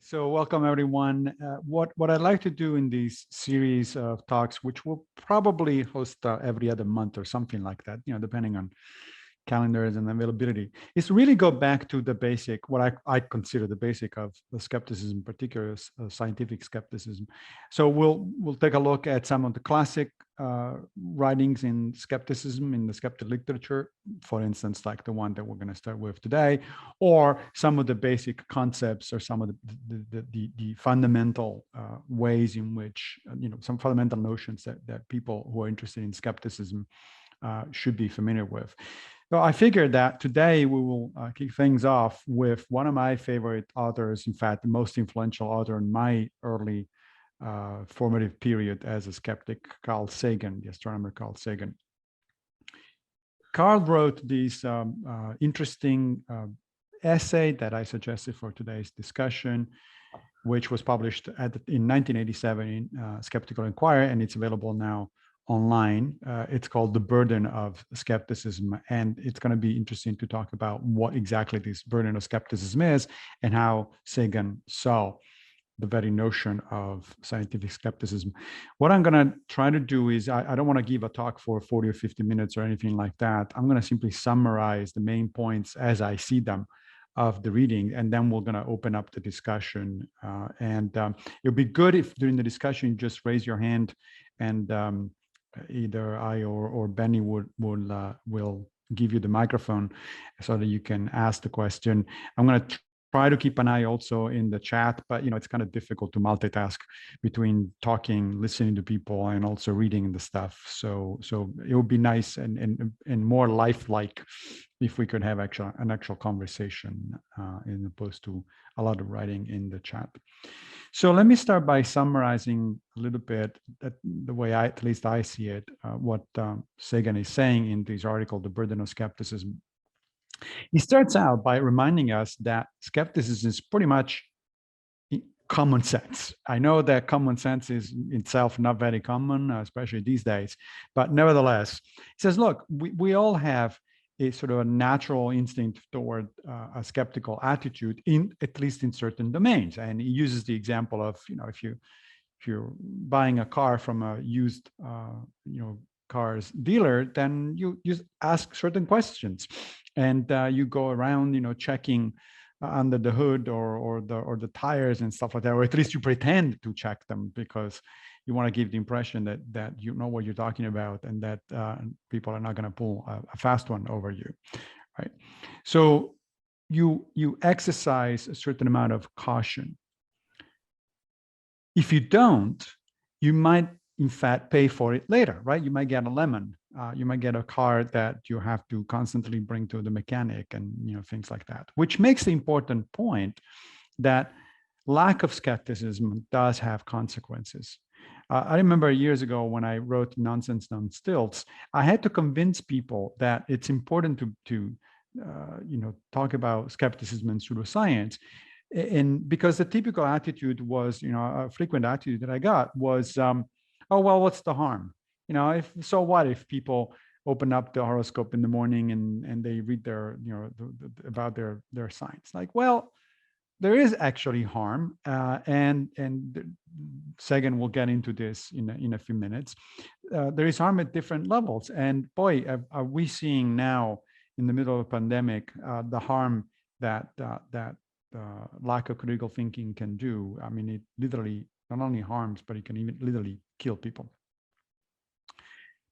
So welcome everyone. What I'd like to do in these series of talks, which we'll probably host every other month or something like that, depending on calendars and availability, is really go back to the basic, what I consider the basic of the skepticism, particularly scientific skepticism. So we'll take a look at some of the classic writings in skepticism in the skeptic literature, for instance, like the one that we're going to start with today, or some of the basic concepts or some of the fundamental ways in which, some fundamental notions that people who are interested in skepticism should be familiar with. So I figured that today we will kick things off with one of my favorite authors, in fact, the most influential author in my early formative period as a skeptic, Carl Sagan, the astronomer Carl Sagan. Carl wrote this interesting essay that I suggested for today's discussion, which was published in 1987 in Skeptical Inquirer, and it's available now online. It's called The Burden of Skepticism, and it's going to be interesting to talk about what exactly this burden of skepticism is and how Sagan saw the very notion of scientific skepticism. What I'm going to try to do is, I don't want to give a talk for 40 or 50 minutes or anything like that. I'm going to simply summarize the main points as I see them of the reading, and then we're going to open up the discussion. It'll be good if during the discussion you just raise your hand, and either I or Benny will give you the microphone so that you can ask the question. I'm going to try to keep an eye also in the chat, but it's kind of difficult to multitask between talking, listening to people, and also reading the stuff. So it would be nice and more lifelike if we could have an actual conversation as opposed to a lot of writing in the chat. So let me start by summarizing a little bit the way at least I see it, what Sagan is saying in this article, The Burden of Skepticism. He starts out by reminding us that skepticism is pretty much common sense. I know that common sense is itself not very common, especially these days, but nevertheless, he says, look, we all have a sort of a natural instinct toward a skeptical attitude, at least in certain domains. And he uses the example of, if you're buying a car from a used, cars dealer, then you ask certain questions, and you go around, checking under the hood or the tires and stuff like that, or at least you pretend to check them because you want to give the impression that you know what you're talking about, and that people are not going to pull a fast one over you, right? So you exercise a certain amount of caution. If you don't, you might in fact pay for it later, right? You might get a lemon. You might get a car that you have to constantly bring to the mechanic, and things like that, which makes the important point that lack of skepticism does have consequences. I remember years ago when I wrote Nonsense on Stilts, I had to convince people that it's important to talk about skepticism and pseudoscience. And because the typical attitude was, a frequent attitude that I got was, oh, well, what's the harm? So what if people open up the horoscope in the morning and they read their, about their signs? Like, well, there is actually harm, and Sagan will get into this in a few minutes. There is harm at different levels, and boy, are we seeing now in the middle of a pandemic the harm that lack of critical thinking can do. I mean, it literally not only harms, but it can even literally kill people.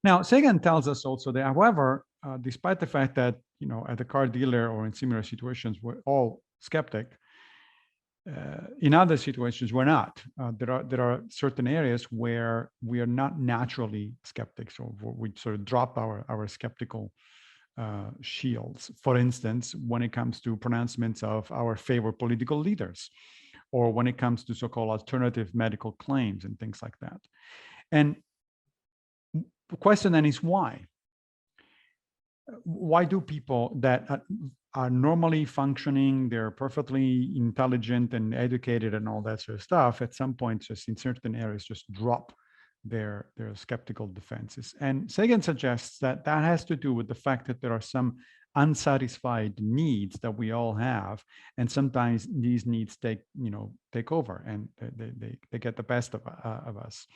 Now, Sagan tells us also that, however, despite the fact that, at the car dealer or in similar situations, we're all skeptic, in other situations, we're not. There are certain areas where we are not naturally skeptics, or we sort of drop our skeptical shields. For instance, when it comes to pronouncements of our favorite political leaders, or when it comes to so-called alternative medical claims and things like that. And the question then is why? Why do people that are normally functioning, they're perfectly intelligent and educated and all that sort of stuff, at some point, just in certain areas, just drop their skeptical defenses? And Sagan suggests that has to do with the fact that there are some unsatisfied needs that we all have, and sometimes these needs take over, and they get the best of us.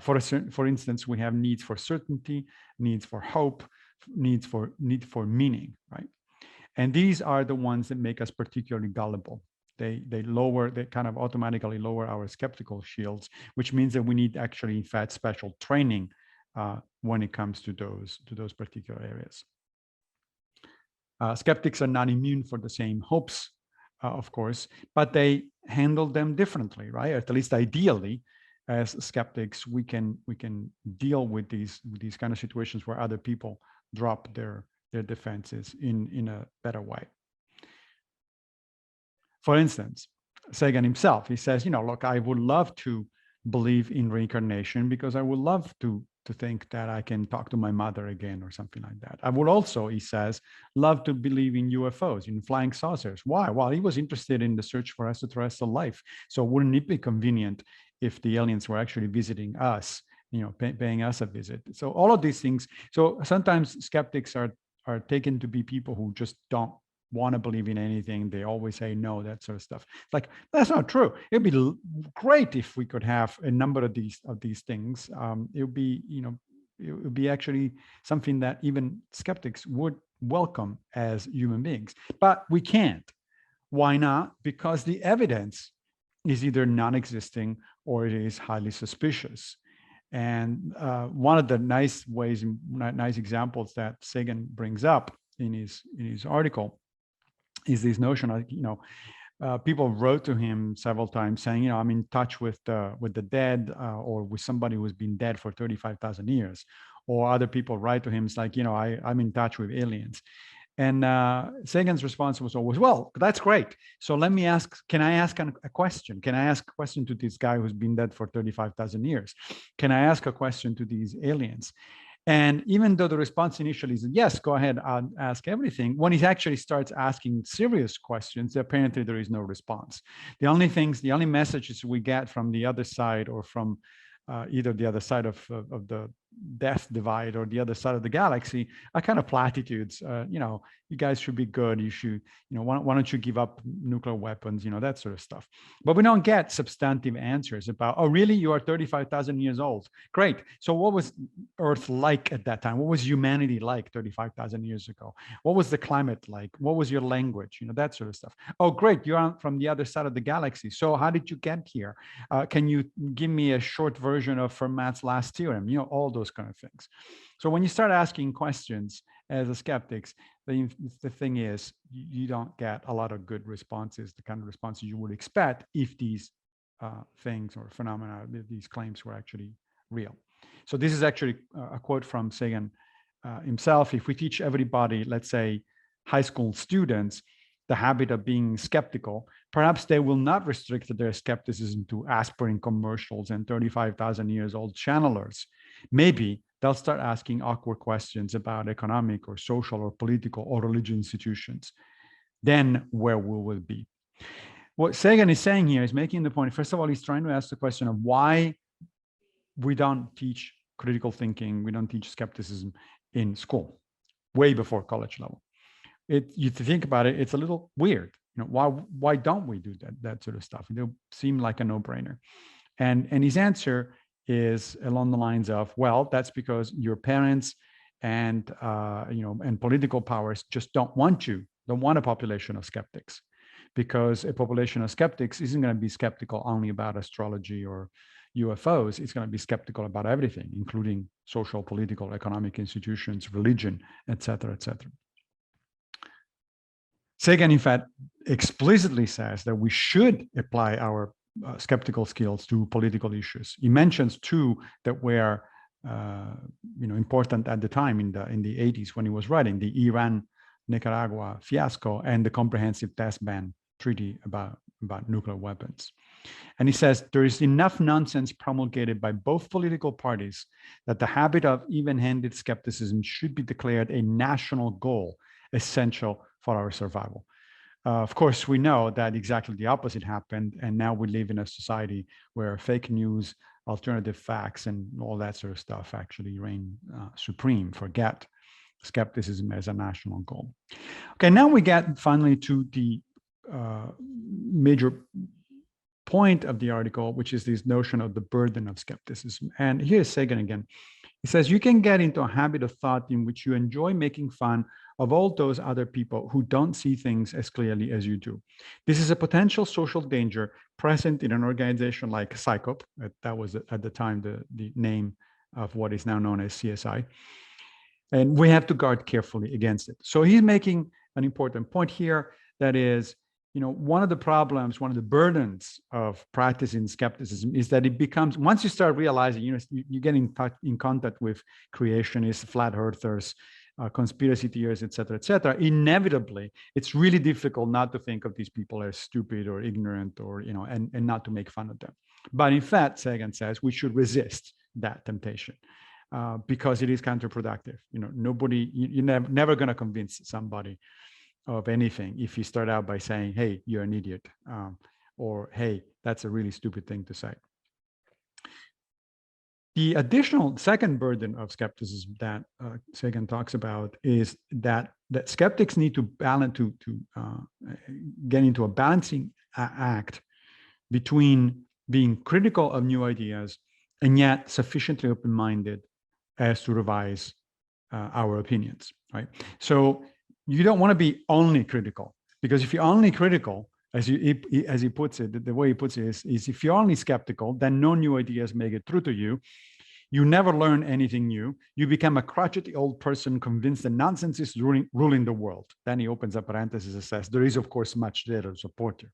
For instance, we have needs for certainty, needs for hope, need for meaning, right? And these are the ones that make us particularly gullible. They kind of automatically lower our skeptical shields, which means that we need actually, in fact, special training when it comes to those particular areas. Skeptics are not immune for the same hopes, of course, but they handle them differently, right? At least ideally, as skeptics, we can deal with these kind of situations where other people drop their defenses in a better way. For instance, Sagan himself, he says, look, I would love to believe in reincarnation because I would love to think that I can talk to my mother again or something like that. I would also, he says, love to believe in UFOs, in flying saucers. Why? Well, he was interested in the search for extraterrestrial life. So wouldn't it be convenient if the aliens were actually visiting us, paying us a visit? So all of these things. So sometimes skeptics are taken to be people who just don't want to believe in anything. They always say no, that sort of stuff. It's like, that's not true. It'd be great if we could have a number of these things. It would be, it would be actually something that even skeptics would welcome as human beings. But we can't. Why not? Because the evidence is either non-existing or it is highly suspicious. And one of the nice examples that Sagan brings up in his article is this notion of, people wrote to him several times saying, I'm in touch with the dead, or with somebody who's been dead for 35,000 years. Or other people write to him, it's like, I'm in touch with aliens. And Sagan's response was always, well, that's great. So let me ask, can I ask a question? Can I ask a question to this guy who's been dead for 35,000 years? Can I ask a question to these aliens? And even though the response initially is, yes, go ahead, I'll ask everything, when he actually starts asking serious questions, apparently there is no response. The only messages we get from the other side, or from either the other side of the death divide or the other side of the galaxy, are kind of platitudes. You guys should be good. You should, why don't you give up nuclear weapons, that sort of stuff. But we don't get substantive answers about, oh, really? You are 35,000 years old. Great. So what was Earth like at that time? What was humanity like 35,000 years ago? What was the climate like? What was your language? That sort of stuff. Oh, great. You're from the other side of the galaxy. So how did you get here? Can you give me a short version of Fermat's last theorem? All those kind of things. So when you start asking questions as a skeptics, the thing is, you don't get a lot of good responses, the kind of responses you would expect if these things or phenomena, these claims were actually real. So this is actually a quote from Sagan himself. If we teach everybody, let's say high school students, the habit of being skeptical, perhaps they will not restrict their skepticism to aspirin commercials and 35,000 years old channelers. Maybe they'll start asking awkward questions about economic or social or political or religious institutions. Then where will we be? What Sagan is saying here is making the point, first of all, he's trying to ask the question of why we don't teach critical thinking, we don't teach skepticism in school, way before college level. You think about it, it's a little weird. Why don't we do that sort of stuff? It seemed like a no-brainer. And his answer is along the lines of, well, that's because your parents and and political powers just don't want a population of skeptics, because a population of skeptics isn't going to be skeptical only about astrology or UFOs. It's going to be skeptical about everything, including social, political, economic institutions, religion, et cetera, et cetera. Sagan, in fact, explicitly says that we should apply our skeptical skills to political issues. He mentions two that were important at the time in the 80s when he was writing: the Iran-Nicaragua fiasco and the Comprehensive Test Ban Treaty about nuclear weapons. And he says there is enough nonsense promulgated by both political parties that the habit of even-handed skepticism should be declared a national goal essential for our survival. Of course, we know that exactly the opposite happened, and now we live in a society where fake news, alternative facts, and all that sort of stuff actually reign supreme. Forget skepticism as a national goal. Okay, now we get finally to the major point of the article, which is this notion of the burden of skepticism. And here's Sagan again. He says, you can get into a habit of thought in which you enjoy making fun of all those other people who don't see things as clearly as you do. This is a potential social danger present in an organization like Psychop. That was at the time the name of what is now known as CSI. And we have to guard carefully against it. So he's making an important point here. That is, one of the problems, one of the burdens of practicing skepticism is that it becomes, once you start realizing, you get in contact with creationists, flat earthers, conspiracy theorists, et cetera, inevitably, it's really difficult not to think of these people as stupid or ignorant or, and not to make fun of them. But in fact, Sagan says we should resist that temptation because it is counterproductive. You're never going to convince somebody of anything if you start out by saying, hey, you're an idiot, or hey, that's a really stupid thing to say. The additional second burden of skepticism that Sagan talks about is that skeptics need to balance to get into a balancing act between being critical of new ideas and yet sufficiently open-minded as to revise our opinions, right? So you don't want to be only critical, because if you're only critical, as he puts it, the way he puts it is if you're only skeptical, then no new ideas make it through to you. You never learn anything new. You become a crotchety old person convinced that nonsense is ruling the world. Then he opens a parenthesis and says, there is, of course, much data to support you.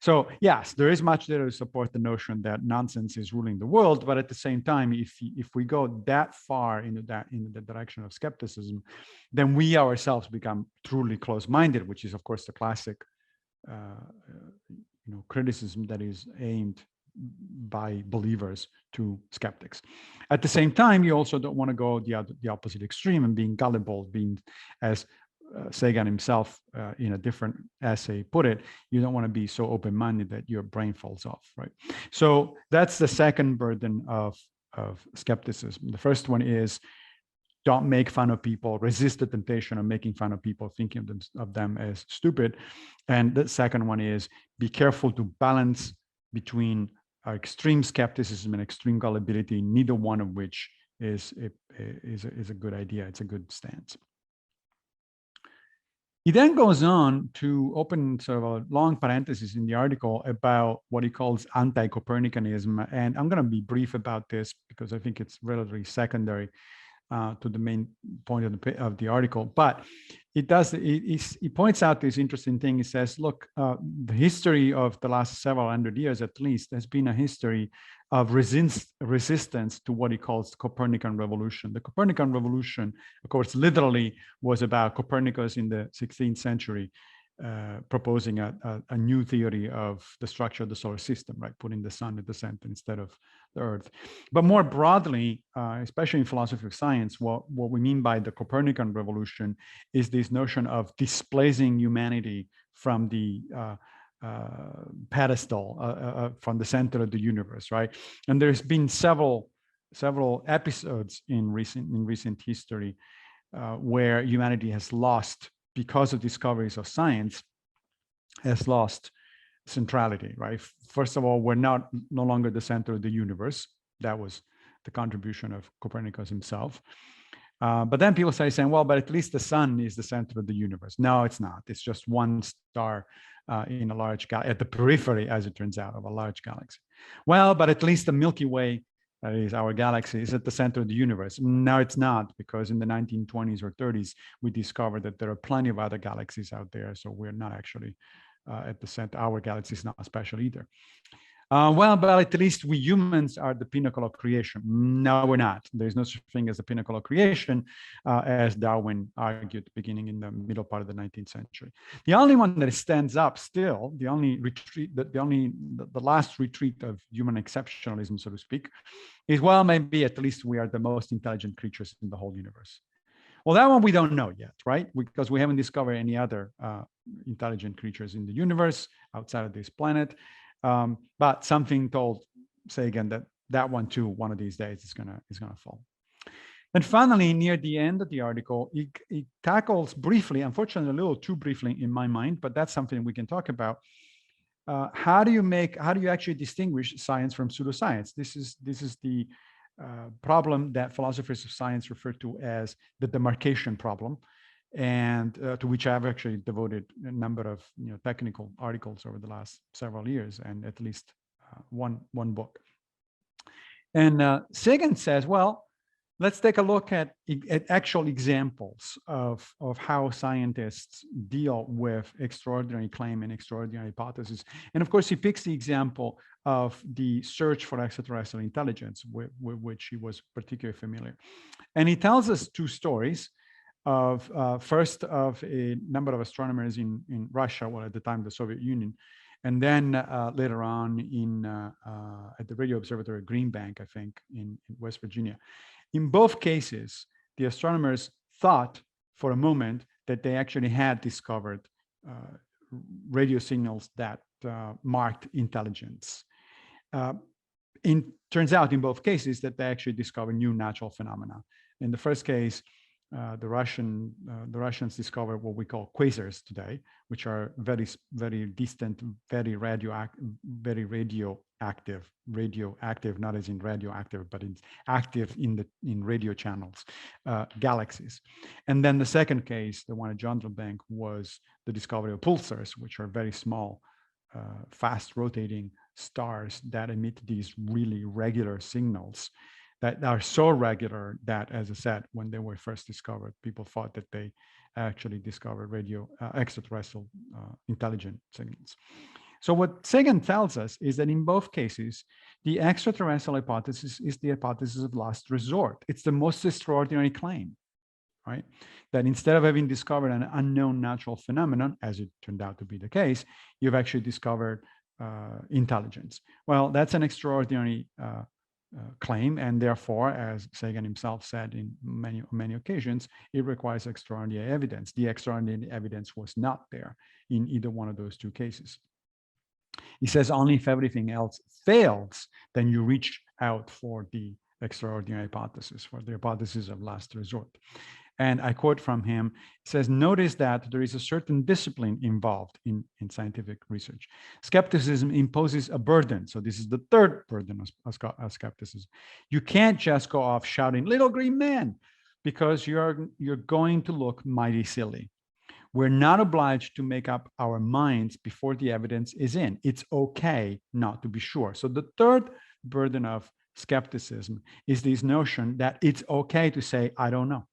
So yes, there is much data to support the notion that nonsense is ruling the world. But at the same time, if we go that far into the direction of skepticism, then we ourselves become truly closed-minded, which is, of course, the classic criticism that is aimed by believers to skeptics. At the same time, you also don't want to go the opposite extreme and being gullible, being, as Sagan himself in a different essay put it, you don't want to be so open-minded that your brain falls off, right? So that's the second burden of skepticism. The first one is don't make fun of people, resist the temptation of making fun of people, thinking of them as stupid. And the second one is be careful to balance between extreme skepticism and extreme gullibility, neither one of which is a good idea. It's a good stance. He then goes on to open sort of a long parenthesis in the article about what he calls anti-Copernicanism. And I'm going to be brief about this because I think it's relatively secondary to the main point of the article. But he points out this interesting thing. He says, look, the history of the last several hundred years, at least, has been a history of resistance to what he calls the Copernican revolution. The Copernican revolution, of course, literally was about Copernicus in the 16th century proposing a new theory of the structure of the solar system, right? Putting the sun at the center instead of the Earth. But more broadly, especially in philosophy of science, what we mean by the Copernican revolution is this notion of displacing humanity from the pedestal, from the center of the universe, right? And there's been several episodes in recent history where humanity has lost, because of discoveries of science, has lost centrality, right? First of all, we're no longer the center of the universe. That was the contribution of Copernicus himself. But then people saying, well, but at least the sun is the center of the universe. No, it's not. It's just one star in a large galaxy, at the periphery, as it turns out, of a large galaxy. Well, but at least the Milky Way, that is our galaxy, is at the center of the universe. No, it's not, because in the 1920s or 30s, we discovered that there are plenty of other galaxies out there. So we're not actually at the center. Our galaxy is not special either. Well, but at least we humans are the pinnacle of creation. No, we're not. There's no such thing as the pinnacle of creation, as Darwin argued beginning in the middle part of the 19th century. The only one that stands up still, the last retreat of human exceptionalism, so to speak, is, well, maybe at least we are the most intelligent creatures in the whole universe. Well, that one we don't know yet, right? Because we haven't discovered any other intelligent creatures in the universe outside of this planet. But something told Sagan that one too, one of these days, is gonna fall. And finally, near the end of the article, it tackles briefly, unfortunately, a little too briefly in my mind, but that's something we can talk about. How do you actually distinguish science from pseudoscience? This is the problem that philosophers of science refer to as the demarcation problem, and to which I've actually devoted a number of technical articles over the last several years, and at least one book. And Sagan says, well, let's take a look at actual examples of how scientists deal with extraordinary claim and extraordinary hypothesis. And of course, he picks the example of the search for extraterrestrial intelligence, with which he was particularly familiar. And he tells us two stories of first of a number of astronomers in Russia, well, at the time, the Soviet Union, and then later on at the radio observatory at Green Bank, I think, in West Virginia. In both cases, the astronomers thought for a moment that they actually had discovered radio signals that marked intelligence. Turns out in both cases that they actually discovered new natural phenomena. In the first case, the Russians discovered what we call quasars today, which are very, very distant, very radioactive, not as in radioactive, but it's active in radio channels, galaxies. And then the second case, the one at John Bank, was the discovery of pulsars, which are very small, fast rotating stars that emit these really regular signals that are so regular that, as I said, when they were first discovered, people thought that they actually discovered extraterrestrial intelligent signals. So what Sagan tells us is that in both cases, the extraterrestrial hypothesis is the hypothesis of last resort. It's the most extraordinary claim, right? That instead of having discovered an unknown natural phenomenon, as it turned out to be the case, you've actually discovered intelligence. Well, that's an extraordinary claim, and therefore, as Sagan himself said in many occasions, it requires extraordinary evidence. The extraordinary evidence was not there in either one of those two cases. He says only if everything else fails, then you reach out for the extraordinary hypothesis, for the hypothesis of last resort. And I quote from him, he says, notice that there is a certain discipline involved in scientific research. Skepticism imposes a burden. So this is the third burden of skepticism. You can't just go off shouting, little green man, because you're going to look mighty silly. We're not obliged to make up our minds before the evidence is in. It's okay not to be sure. So the third burden of skepticism is this notion that it's okay to say, I don't know.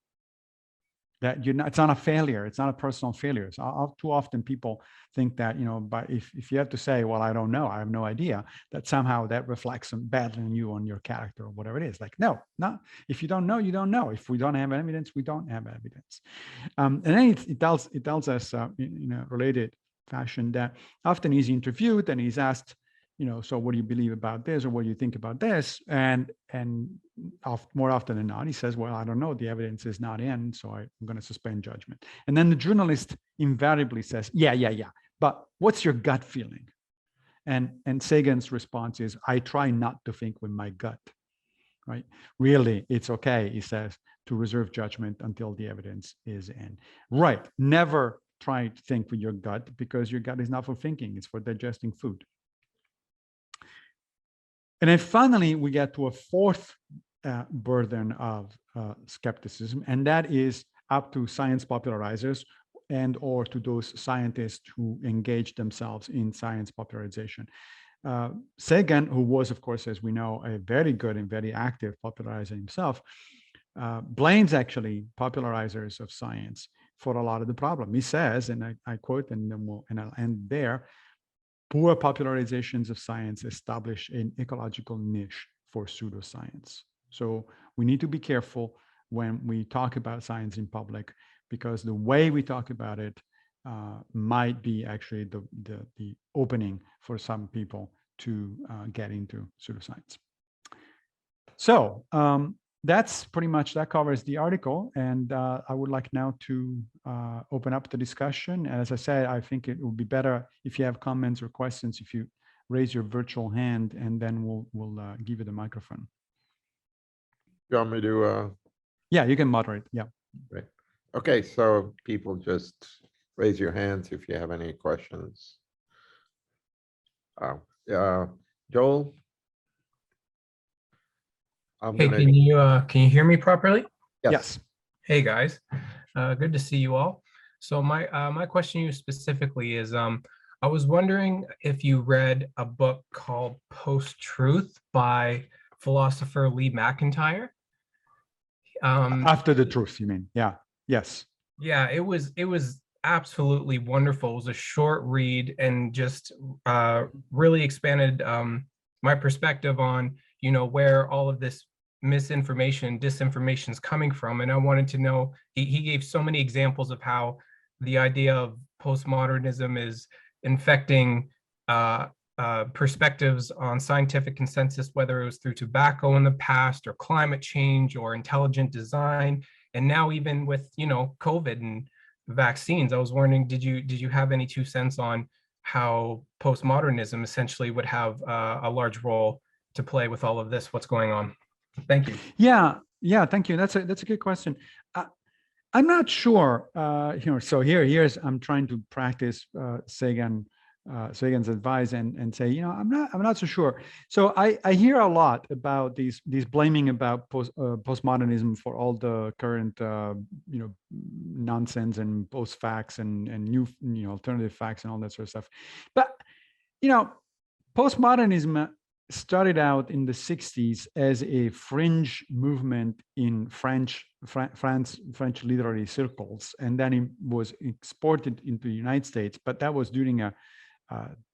That it's not a failure. It's not a personal failure. So too often people think that, but if you have to say, well, I don't know, I have no idea, that somehow that reflects badly on you, on your character, or whatever it is. Like, no. If you don't know, you don't know. If we don't have evidence, we don't have evidence. And then it tells us in a related fashion that often he's interviewed and he's asked, so what do you believe about this, or what do you think about this? And more often than not, he says, well, I don't know, the evidence is not in, so I'm going to suspend judgment. And then the journalist invariably says, yeah, but what's your gut feeling? And Sagan's response is, I try not to think with my gut, right? Really, it's okay, he says, to reserve judgment until the evidence is in. Right, never try to think with your gut, because your gut is not for thinking, it's for digesting food. And then finally, we get to a fourth burden of skepticism, and that is up to science popularizers and or to those scientists who engage themselves in science popularization. Sagan, who was, of course, as we know, a very good and very active popularizer himself, blames actually popularizers of science for a lot of the problem. He says, and I quote, and I'll end there, poor popularizations of science establish an ecological niche for pseudoscience. So we need to be careful when we talk about science in public, because the way we talk about it might be actually the opening for some people to get into pseudoscience. So that's pretty much, that covers the article. And I would like now to open up the discussion. As I said, I think it would be better if you have comments or questions, if you raise your virtual hand, and then we'll give you the microphone. You want me to Yeah, you can moderate. Yeah. Right. Okay, so people just raise your hands if you have any questions. Joel, I'm Hey, gonna, can you hear me properly? yes. Yes. Hey guys, good to see you all. So my question to you specifically is I was wondering if you read a book called Post-Truth by philosopher Lee McIntyre. After the truth, you mean? Yeah. Yes. Yeah, it was absolutely wonderful. It was a short read and just really expanded my perspective on, where all of this misinformation, disinformation is coming from. And I wanted to know, he gave so many examples of how the idea of postmodernism is infecting perspectives on scientific consensus, whether it was through tobacco in the past or climate change or intelligent design. And now even with, COVID and vaccines, I was wondering, did you have any 2 cents on how postmodernism essentially would have a large role to play with all of this, what's going on? Thank you. Yeah. Yeah. Thank you. That's a good question. I'm not sure. So here's I'm trying to practice Sagan's advice and say, I'm not so sure. So I hear a lot about these blaming about postmodernism for all the current nonsense and post facts and new alternative facts and all that sort of stuff. But postmodernism started out in the 60s as a fringe movement in French literary circles, and then it was exported into the United States. But that was during a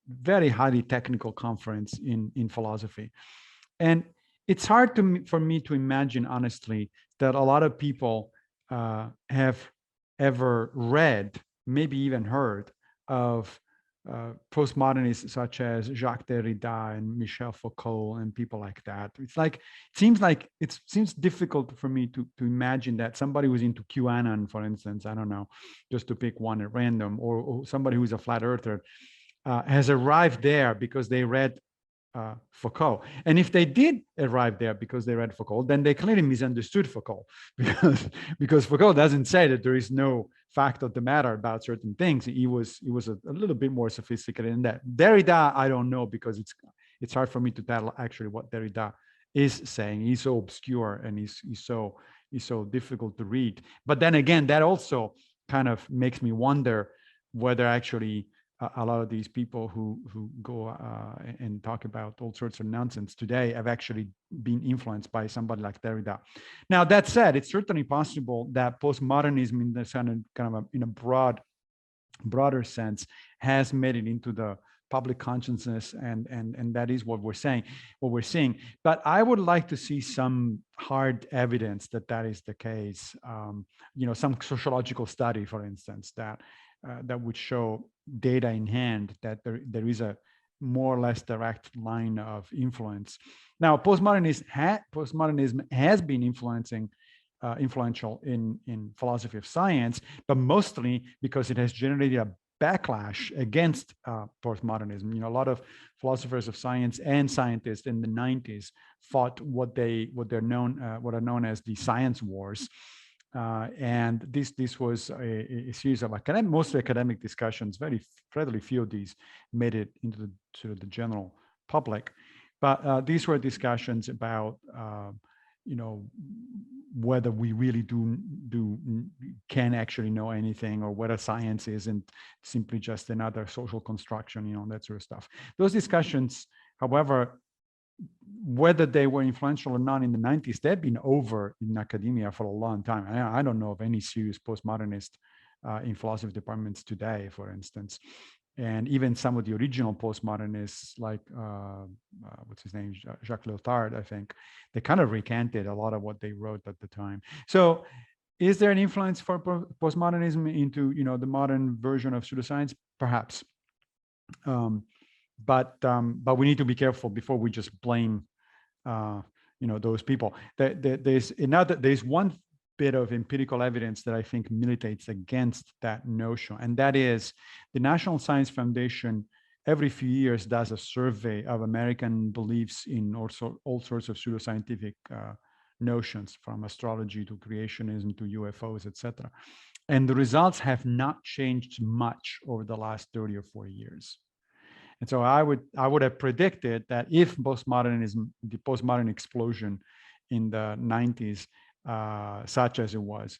very highly technical conference in philosophy, and it's hard for me to imagine, honestly, that a lot of people have ever read, maybe even heard of postmodernists such as Jacques Derrida and Michel Foucault and people like that. It seems difficult for me to imagine that somebody who's into QAnon, for instance, I don't know, just to pick one at random, or somebody who's a flat earther has arrived there because they read Foucault. And if they did arrive there because they read Foucault, then they clearly misunderstood Foucault, because Foucault doesn't say that there is no fact of the matter about certain things. He was a little bit more sophisticated than that. Derrida, I don't know, because it's hard for me to tell actually what Derrida is saying. He's so obscure and he's so difficult to read. But then again, that also kind of makes me wonder whether actually a lot of these people who go and talk about all sorts of nonsense today have actually been influenced by somebody like Derrida. Now, that said, it's certainly possible that postmodernism, in the kind of in a broader sense, has made it into the public consciousness, and that is what we're seeing. But I would like to see some hard evidence that is the case. Some sociological study, for instance, that would show data in hand that there is a more or less direct line of influence. Now, postmodernism has been influential in philosophy of science, but mostly because it has generated a backlash against postmodernism. A lot of philosophers of science and scientists in the 90s fought what are known as the science wars. And this was a series of mostly academic discussions. Fairly few of these made it into the sort of the general public, but these were discussions about whether we really can actually know anything, or whether science isn't simply just another social construction, that sort of stuff. Those discussions, however, whether they were influential or not in the 90s, they've been over in academia for a long time. I don't know of any serious postmodernist in philosophy departments today, for instance. And even some of the original postmodernists, like what's his name, Jacques Lyotard, I think, they kind of recanted a lot of what they wrote at the time. So is there an influence for postmodernism into the modern version of pseudoscience? Perhaps. But we need to be careful before we just blame those people. There's one bit of empirical evidence that I think militates against that notion, and that is the National Science Foundation every few years does a survey of American beliefs in all sorts of pseudoscientific notions, from astrology to creationism to UFOs, etc. And the results have not changed much over the last 30 or 40 years. And so I would have predicted that if postmodernism, the postmodern explosion in the 90s, such as it was,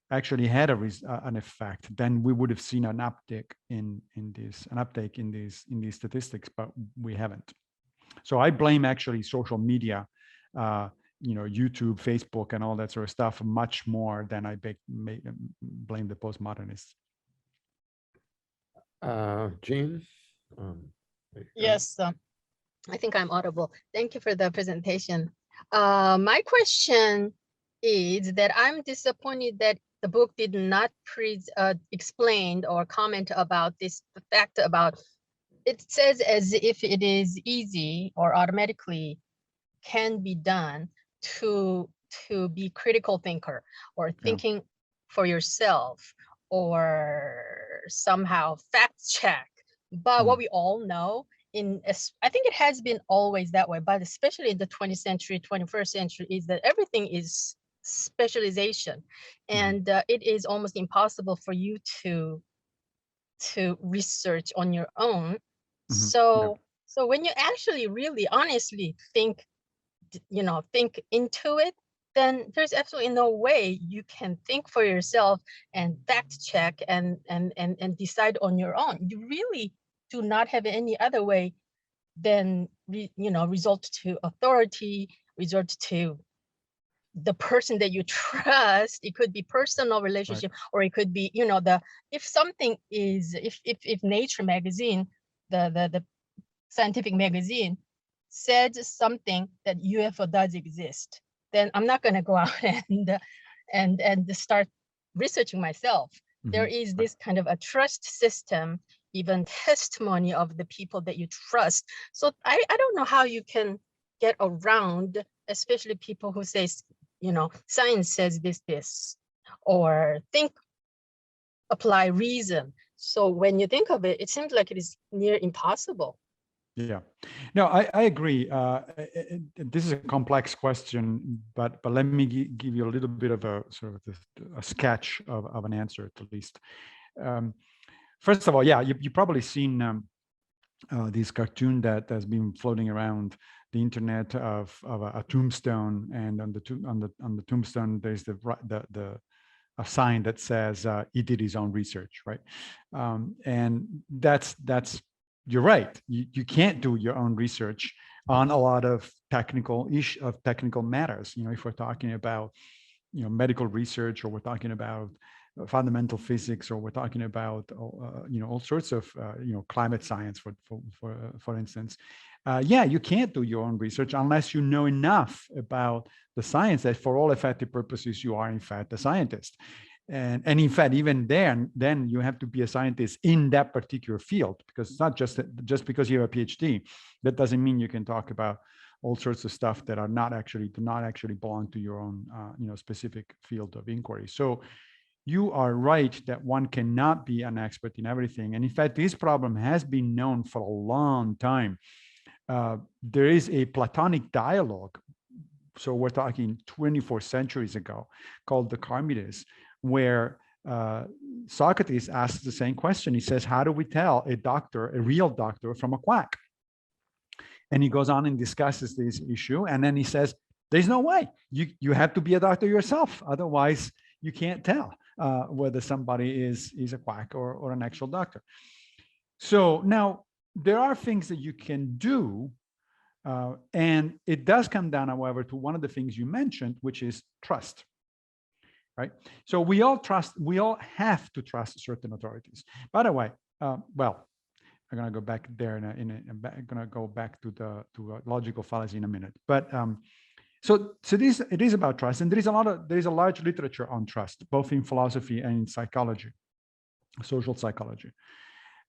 actually had an effect, then we would have seen an uptake in these statistics, but we haven't. So I blame actually social media, YouTube, Facebook, and all that sort of stuff much more than I blame the postmodernists. Jean? Yes, I think I'm audible. Thank you for the presentation. My question is that I'm disappointed that the book did not explain or comment about this fact about, it says as if it is easy or automatically can be done to be critical thinker or thinking for yourself or somehow fact check. But what we all know I think it has been always that way, but especially in the 20th century, 21st century, is that everything is specialization. And it is almost impossible for you to research on your own. So when you actually really honestly think into it, then there's absolutely no way you can think for yourself and fact check and decide on your own. You really do not have any other way than resort to authority, resort to the person that you trust. It could be personal relationship, or it could be if something is, if Nature magazine, the scientific magazine, said something that UFO does exist, then I'm not going to go out and start researching myself. There is this kind of a trust system, even testimony of the people that you trust. So I don't know how you can get around, especially people who say, science says this, or apply reason. So when you think of it, it seems like it is near impossible. Yeah, no, I agree. This is a complex question, but let me give you a little bit of a sort of a sketch of an answer, at least. First of all, yeah, you probably seen this cartoon that has been floating around the internet of a tombstone, and on the tombstone there's a sign that says he did his own research, right? And that's you're right. You can't do your own research on a lot of technical matters. If we're talking about medical research, or we're talking about fundamental physics, or we're talking about all sorts of climate science, for instance. You can't do your own research unless you know enough about the science that, for all effective purposes, you are in fact a scientist. And in fact, even then you have to be a scientist in that particular field, because it's not just because you have a PhD, that doesn't mean you can talk about all sorts of stuff that do not actually belong to your own specific field of inquiry. So you are right that one cannot be an expert in everything. And in fact, this problem has been known for a long time. There is a Platonic dialogue, so we're talking 24 centuries ago, called the Charmides, where Socrates asks the same question. He says, how do we tell a real doctor from a quack? And he goes on and discusses this issue. And then he says, there's no way. You have to be a doctor yourself. Otherwise, you can't tell whether somebody is a quack or an actual doctor. So now there are things that you can do. And it does come down, however, to one of the things you mentioned, which is trust. Right. So we all have to trust certain authorities. By the way, I'm going to go back there I'm going to go back to logical fallacy in a minute. But so it is about trust, and there is a large literature on trust, both in philosophy and in psychology, social psychology.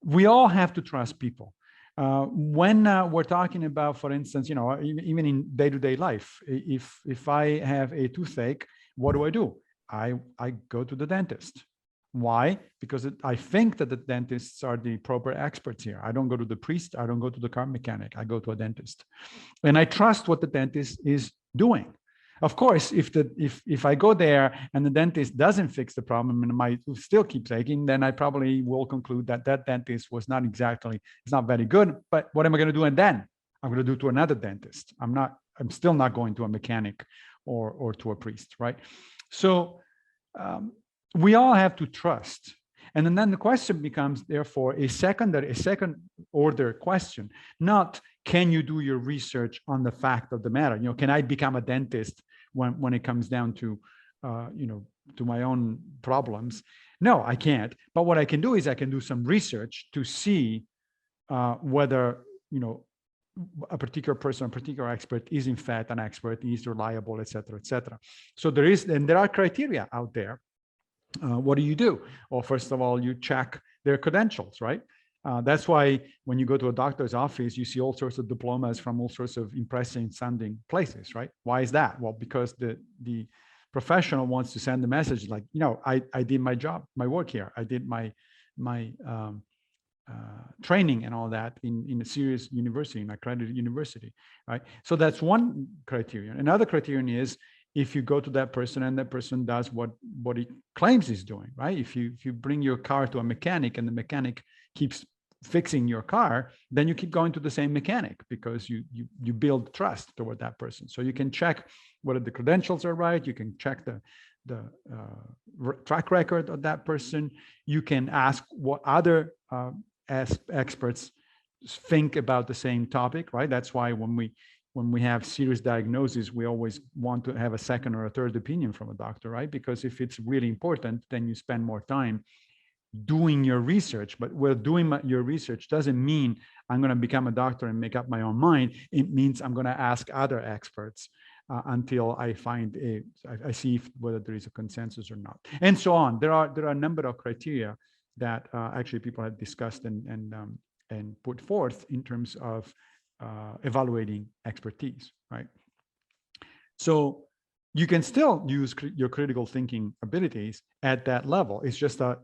We all have to trust people. When we're talking about, for instance, even in day-to-day life, if I have a toothache, what do? I go to the dentist. Why? Because I think that the dentists are the proper experts here. I don't go to the priest. I don't go to the car mechanic. I go to a dentist. And I trust what the dentist is doing. Of course, if I go there and the dentist doesn't fix the problem and my tooth still keeps aching, then I probably will conclude that that dentist was not exactly, it's not very good. But what am I going to do? And then I'm going to do to another dentist. I'm still not going to a mechanic or to a priest, right? So we all have to trust. And then the question becomes, therefore, a second order question, not can you do your research on the fact of the matter? You know, can I become a dentist when it comes down to, to my own problems? No, I can't. But what I can do is I can do some research to see whether, a particular person, a particular expert is in fact an expert, is reliable, et cetera, et cetera. So there are criteria out there. What do you do? Well, first of all, you check their credentials, right? That's why when you go to a doctor's office, you see all sorts of diplomas from all sorts of impressive sounding places, right? Why is that? Well, because the professional wants to send the message like, I did my job, my work here. I did my training and all that in a serious university, an accredited university, right? So that's one criterion. Another criterion is if you go to that person and that person does what he claims he's doing, right? If you bring your car to a mechanic and the mechanic keeps fixing your car, then you keep going to the same mechanic because you build trust toward that person. So you can check whether the credentials are right. You can check the track record of that person. You can ask what other as experts think about the same topic, right? That's why when we have serious diagnosis, we always want to have a second or a third opinion from a doctor, right? Because if it's really important, then you spend more time doing your research. But doing your research doesn't mean I'm going to become a doctor and make up my own mind. It means I'm going to ask other experts until I I see whether there is a consensus or not, and so on. There are a number of criteria that actually people have discussed and put forth in terms of evaluating expertise, right? So you can still use your critical thinking abilities at that level. It's just a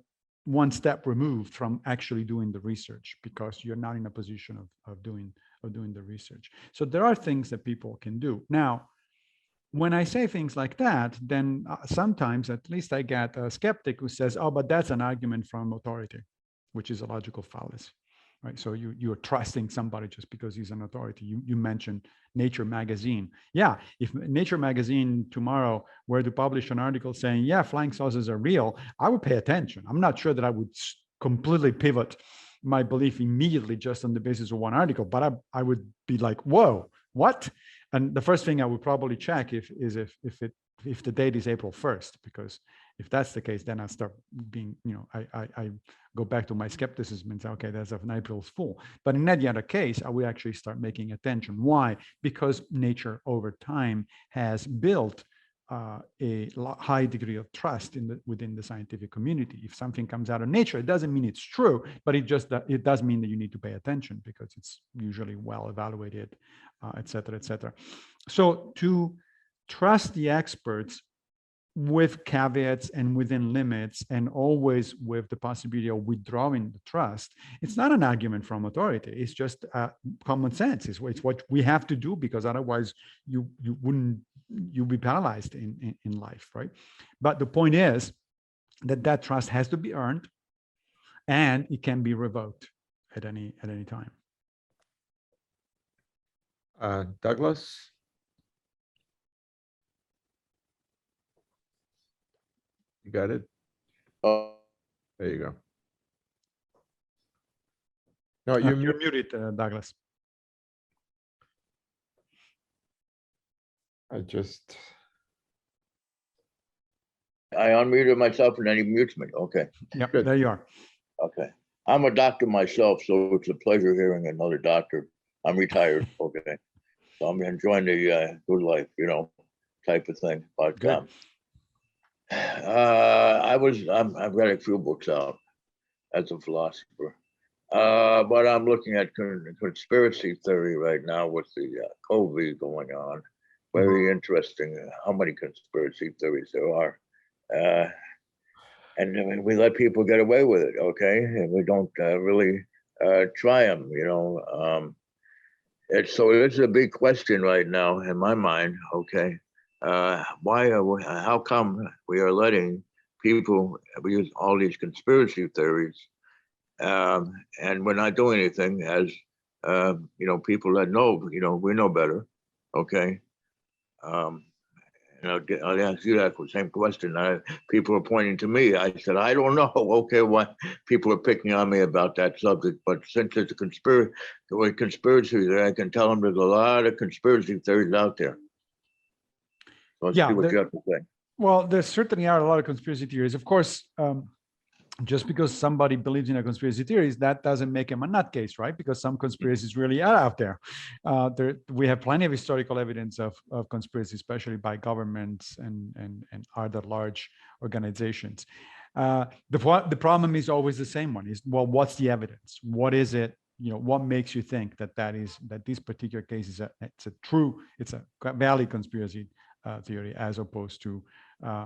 one step removed from actually doing the research because you're not in a position of doing the research. So there are things that people can do. Now, when I say things like that, then sometimes at least I get a skeptic who says, oh, but that's an argument from authority, which is a logical fallacy, right? So you're trusting somebody just because he's an authority. You mentioned Nature magazine. Yeah, if Nature magazine tomorrow were to publish an article saying, yeah, flying saucers are real, I would pay attention. I'm not sure that I would completely pivot my belief immediately just on the basis of one article, but I would be like, whoa, what? And the first thing I would probably check if the date is April 1st, because if that's the case, then I start being, I go back to my skepticism and say, okay, that's an April's fool. But in any other case, I would actually start making attention. Why? Because nature over time has built a high degree of trust within the scientific community. If something comes out of nature, it doesn't mean it's true, but it does mean that you need to pay attention because it's usually well evaluated, et cetera, et cetera. So to trust the experts with caveats and within limits, and always with the possibility of withdrawing the trust, it's not an argument from authority. It's just common sense. It's what we have to do because otherwise you'll be paralyzed in life, right? But the point is that trust has to be earned, and it can be revoked at any time. Douglas? You got it? Oh, There you go. No, you're muted, Douglas. I unmuted myself and then he mutes me. Okay. Yep, Good. there you are. Okay. I'm a doctor myself, so it's a pleasure hearing another doctor. I'm retired. Okay. So I'm enjoying the good life, type of thing. But Good. I've read a few books out as a philosopher. But I'm looking at conspiracy theory right now with the COVID going on. Very interesting how many conspiracy theories there are. And we let people get away with it, okay? And we don't really try them, It's a big question right now in my mind, okay? how come we are letting people use all these conspiracy theories, and we're not doing anything as, people that know, we know better. Okay. And I'll ask you that same question. People are pointing to me. I said, I don't know. Okay, why people are picking on me about that subject? But since it's a conspiracy theory, I can tell them there's a lot of conspiracy theories out there. Let's see what you have to say. Well, there certainly are a lot of conspiracy theories. Of course, just because somebody believes in a conspiracy theories, that doesn't make him a nutcase, right? Because some conspiracies really are out there. We have plenty of historical evidence of conspiracy, especially by governments and other large organizations. The problem is always the same one: is, well, what's the evidence? What is it? What makes you think that this particular case is it's a valid conspiracy theory, as opposed to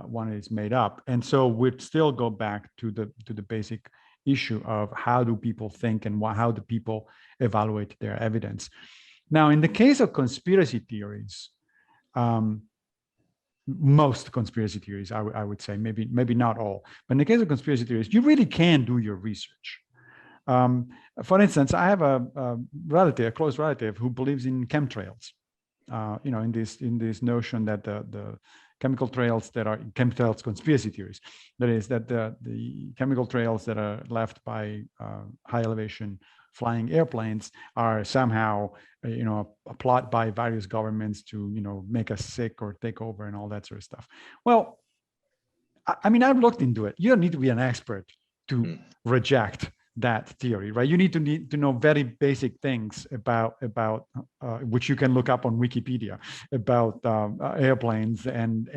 one is made up. And so we'd still go back to the basic issue of how do people think and how do people evaluate their evidence. Now, in the case of conspiracy theories, most conspiracy theories, I would say, maybe not all, but in the case of conspiracy theories, you really can do your research. For instance, I have a close relative who believes in chemtrails. In this notion that the chemical trails conspiracy theories, that is, that the chemical trails that are left by high elevation flying airplanes are somehow a plot by various governments to make us sick or take over and all that sort of stuff. Well, I mean, I've looked into it. You don't need to be an expert to reject that theory, right? You need to know very basic things about which you can look up on Wikipedia about airplanes and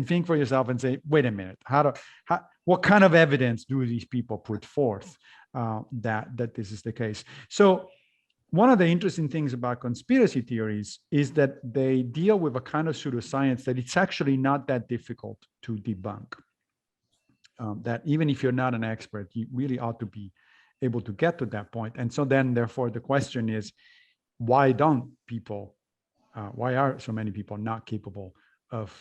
think for yourself and say, wait a minute, what kind of evidence do these people put forth that this is the case? So one of the interesting things about conspiracy theories is that they deal with a kind of pseudoscience that it's actually not that difficult to debunk. That even if you're not an expert, you really ought to be able to get to that point. And so then, therefore, the question is, why are so many people not capable of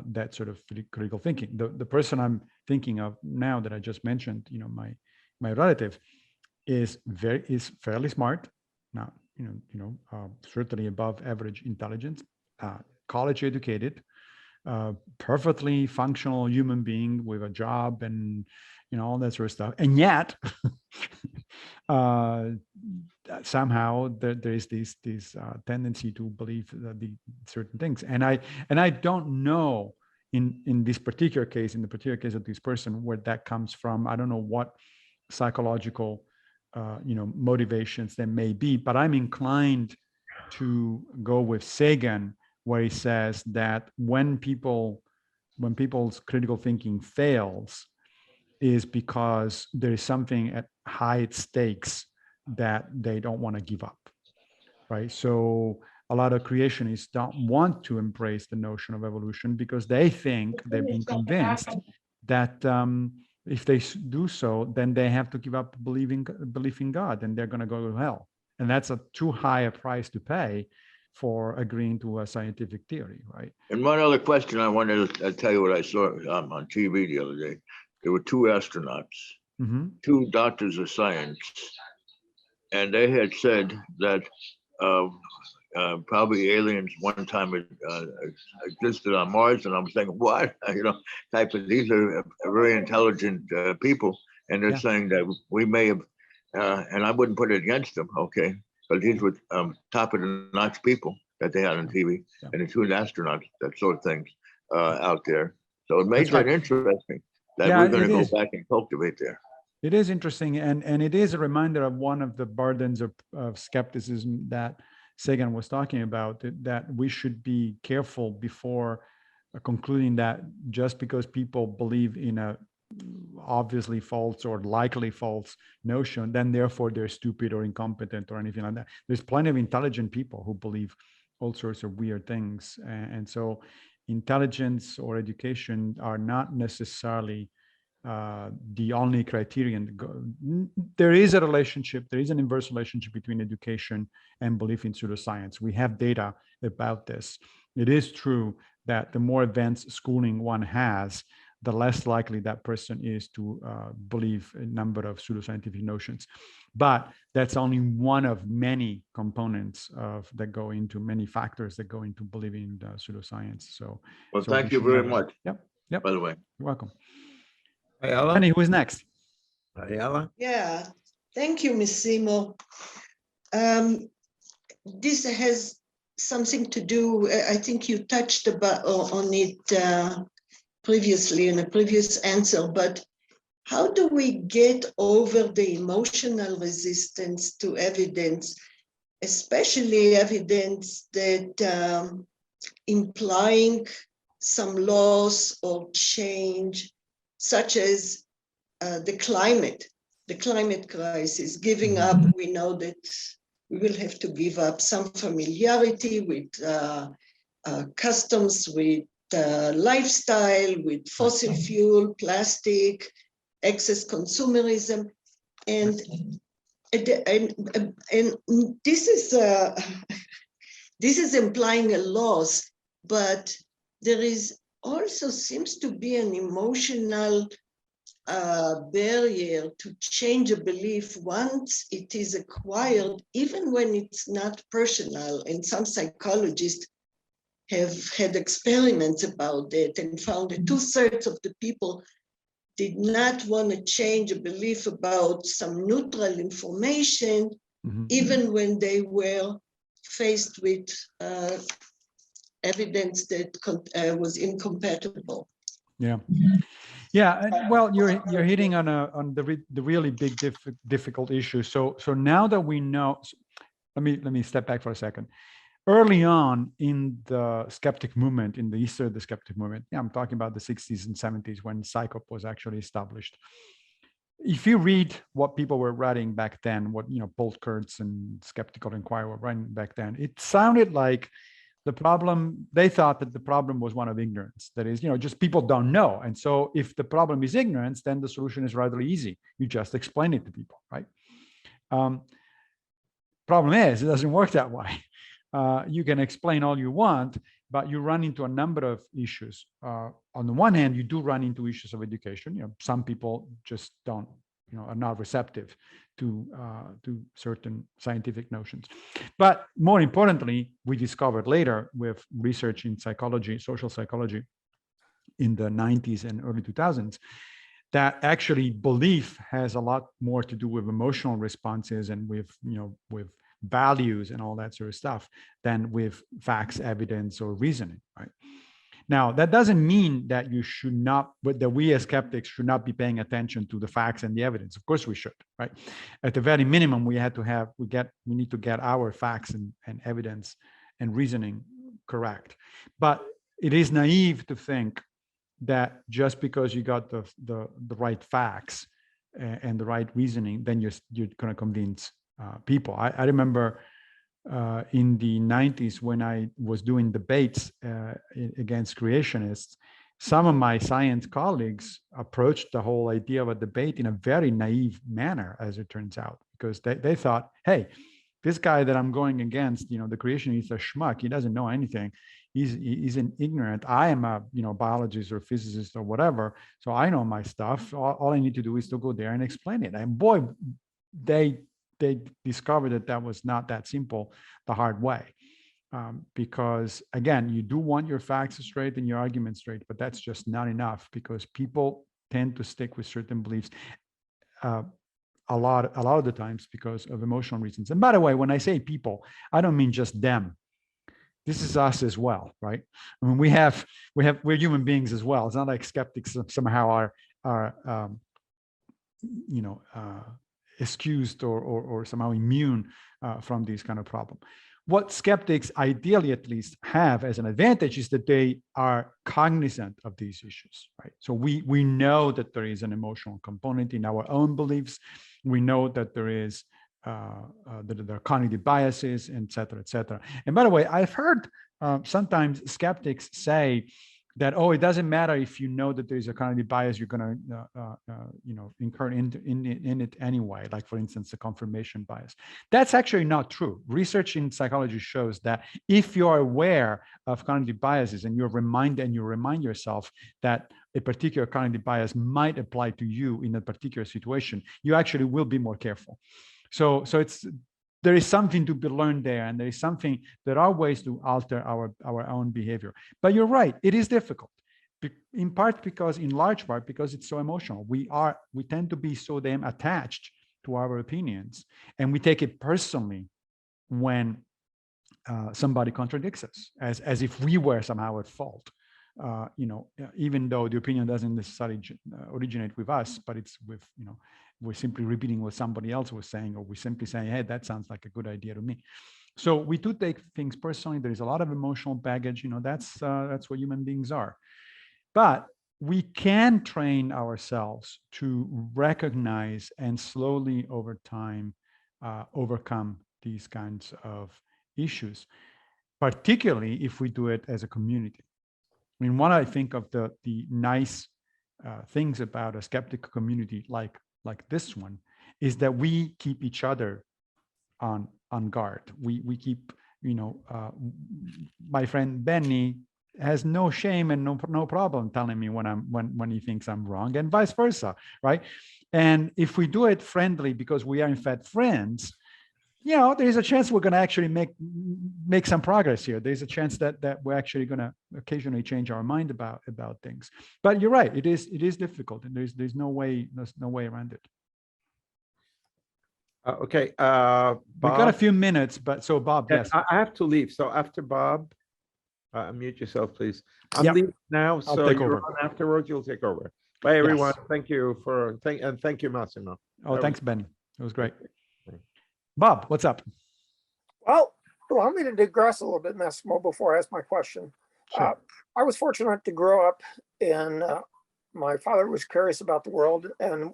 that sort of critical thinking? The person I'm thinking of now that I just mentioned, my relative, is fairly smart, not certainly above average intelligence, college educated, perfectly functional human being with a job and all that sort of stuff, and yet somehow there is this tendency to believe the certain things, and I don't know in this particular case, in the particular case of this person, where that comes from. I don't know what psychological motivations there may be, but I'm inclined to go with Sagan, where he says that when people's critical thinking fails is because there is something at high stakes that they don't want to give up, right? So a lot of creationists don't want to embrace the notion of evolution because they've been convinced that if they do so, then they have to give up belief in God, and they're going to go to hell. And that's a too high a price to pay for agreeing to a scientific theory, right? And one other question I wanted to tell you what I saw on TV the other day. There were two astronauts, two doctors of science, and they had said that probably aliens one time existed on Mars, and I'm thinking, what? These are very intelligent people, and they're saying that we may have, and I wouldn't put it against them, okay, but these were top of the notch people that they had on TV, and the two astronauts, that sort of things out there. So it makes it interesting that we're going to go back and cultivate there. It is interesting, and it is a reminder of one of the burdens of skepticism that Sagan was talking about, that we should be careful before concluding that just because people believe in a obviously false or likely false notion, then therefore they're stupid or incompetent or anything like that. There's plenty of intelligent people who believe all sorts of weird things. And so intelligence or education are not necessarily the only criterion. There is a relationship, there is an inverse relationship between education and belief in pseudoscience. We have data about this. It is true that the more advanced schooling one has, the less likely that person is to believe a number of pseudoscientific notions. But that's only one of many components that go into many factors that go into believing in pseudoscience. So, Well, so thank we you should very never- much, Yep. by the way. You're welcome. Ayala? Penny, who's next? Ayala? Yeah, thank you, Massimo. This has something to do, I think you touched on it previously in a previous answer, but how do we get over the emotional resistance to evidence, especially evidence that implying some loss or change, such as the climate crisis, giving up, we know that we will have to give up some familiarity with customs, with lifestyle, with fossil fuel, plastic, excess consumerism, and this is implying a loss, but there is also seems to be an emotional barrier to change a belief once it is acquired, even when it's not personal. And some psychologists have had experiments about that and found that 2/3 of the people did not want to change a belief about some neutral information, even when they were faced with evidence that was incompatible. Yeah. Yeah, well, you're hitting on the really big difficult issue. So now that we know, let me step back for a second. Early on in the skeptic movement, in the history of the skeptic movement, I'm talking about the 60s and 70s when psychop was actually established. If you read what people were writing back then, what Paul Kurtz and Skeptical Inquirer were writing back then, it sounded like the problem, they thought that the problem was one of ignorance. That is, just people don't know. And so if the problem is ignorance, then the solution is rather easy. You just explain it to people, right? Problem is, it doesn't work that way. You can explain all you want, but you run into a number of issues. On the one hand, you do run into issues of education. Some people just don't, are not receptive to certain scientific notions. But more importantly, we discovered later with research in psychology, social psychology, in the 90s and early 2000s, that actually belief has a lot more to do with emotional responses and with values and all that sort of stuff than with facts, evidence, or reasoning, right? Now, that doesn't mean that you should not, but that we as skeptics should not be paying attention to the facts and the evidence. Of course we should, right? At the very minimum, we need to get our facts and evidence and reasoning correct. But it is naive to think that just because you got the right facts and the right reasoning, then you're going to convince people. I remember in the 90s when I was doing debates against creationists, some of my science colleagues approached the whole idea of a debate in a very naive manner, as it turns out, because they thought, hey, this guy that I'm going against, the creationist is a schmuck. He doesn't know anything. He's an ignorant. I am a biologist or physicist or whatever, so I know my stuff. All I need to do is to go there and explain it. And boy, they discovered that was not that simple the hard way, because again, you do want your facts straight and your arguments straight, but that's just not enough, because people tend to stick with certain beliefs a lot of the times because of emotional reasons. And by the way, when I say people, I don't mean just them. This is us as well, right? I mean, we're human beings as well. It's not like skeptics somehow are excused or somehow immune from these kind of problem. What skeptics ideally at least have as an advantage is that they are cognizant of these issues, right? So we know that there is an emotional component in our own beliefs. We know that there is that there are cognitive biases, et cetera, et cetera. And by the way, I've heard sometimes skeptics say that, oh, it doesn't matter if you know that there's a cognitive bias, you're going to, incur in it anyway. Like, for instance, the confirmation bias. That's actually not true. Research in psychology shows that if you're aware of cognitive biases and you remind yourself that a particular cognitive bias might apply to you in a particular situation, you actually will be more careful. So there is something to be learned there, and there are ways to alter our own behavior. But you're right, it is difficult, in large part because it's so emotional. We tend to be so damn attached to our opinions, and we take it personally when somebody contradicts us, as if we were somehow at fault. Even though the opinion doesn't necessarily originate with us, but it's with, we're simply repeating what somebody else was saying, or we're simply saying, hey, that sounds like a good idea to me. So we do take things personally. There is a lot of emotional baggage. That's what human beings are. But we can train ourselves to recognize and slowly over time overcome these kinds of issues, particularly if we do it as a community. I mean, one I think of the nice things about a skeptical community like this one is that we keep each other on guard. We keep, my friend Benny has no shame and no problem telling me when he thinks I'm wrong, and vice versa, right? And if we do it friendly, because we are in fact friends, there's a chance we're going to actually make some progress here. There's a chance that we're actually going to occasionally change our mind about things. But you're right, it is difficult, and there's no way around it. Okay, Bob, we've got a few minutes, but so Bob, yeah, yes. I have to leave. So after Bob, unmute yourself, please. I'm Yep. leaving now, I'll so take you're over. on afterwards. You'll take over. Bye, everyone. Yes. Thank you thank you, Massimo. Oh, thanks, Benny. It was great. Bob, what's up? Well, allow me to digress a little bit, Massimo, before I ask my question. Sure. I was fortunate to grow up in, my father was curious about the world, and